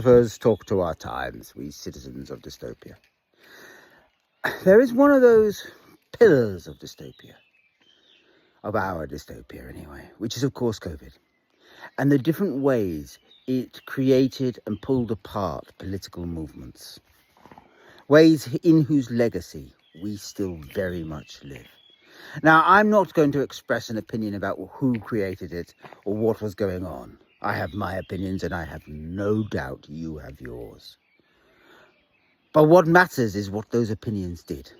Philosophers talk to our times, we citizens of dystopia. There is one of those pillars of dystopia, of our dystopia anyway, which is of course COVID, and the different ways it created and pulled apart political movements, ways in whose legacy we still very much live. Now, I'm not going to express an opinion about who created it or what was going on. I have my opinions, and I have no doubt you have yours. But what matters is what those opinions did.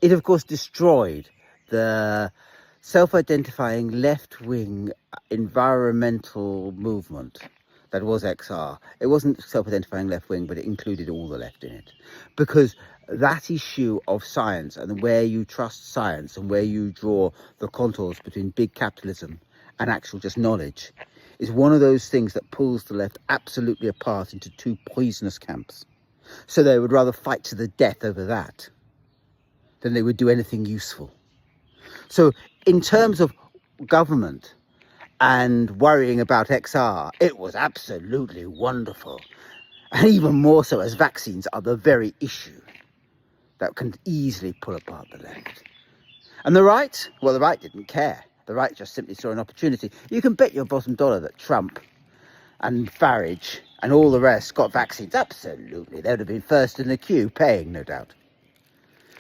It, of course, destroyed the self-identifying left-wing environmental movement that was XR. It wasn't self-identifying left-wing, but it included all the left in it. Because that issue of science and where you trust science and where you draw the contours between big capitalism and actual just knowledge is one of those things that pulls the left absolutely apart into two poisonous camps. So they would rather fight to the death over that than they would do anything useful. So in terms of government and worrying about XR, it was absolutely wonderful. And even more so as vaccines are the very issue that can easily pull apart the left. And the right? Well, the right didn't care. The right just simply saw an opportunity. You can bet your bottom dollar that Trump and Farage and all the rest got vaccines. Absolutely. They would have been first in the queue, paying, no doubt.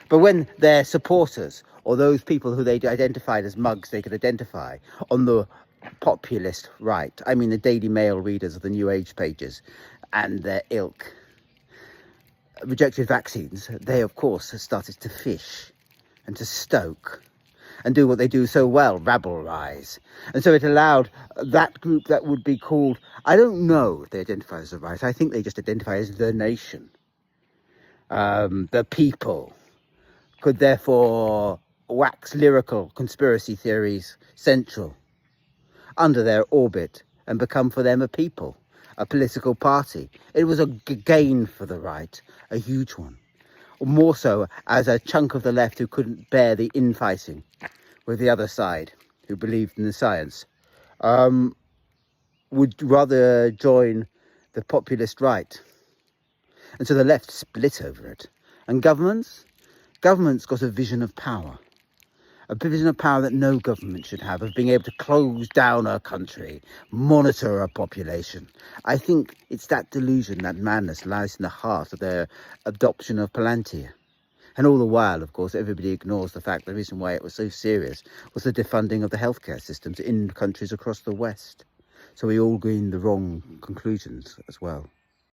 But when their supporters, or those people who they identified as mugs they could identify, on the populist right, I mean the Daily Mail readers of the New Age pages and their ilk, rejected vaccines, they of course started to fish and to stoke and do what they do so well, rabble-rise. And so it allowed that group that would be called, I don't know if they identify as the right, I think they just identify as the nation. The people could therefore wax lyrical conspiracy theories central under their orbit and become for them a people, a political party. It was a gain for the right, a huge one. More so as a chunk of the left who couldn't bear the infighting with the other side, who believed in the science, would rather join the populist right. And so the left split over it. And governments got a vision of power. A vision of power that no government should have, of being able to close down a country, monitor a population. I think it's that delusion, that madness lies in the heart of their adoption of Palantir. And all the while, of course, everybody ignores the fact the reason why it was so serious was the defunding of the healthcare systems in countries across the West. So we all gained the wrong conclusions as well.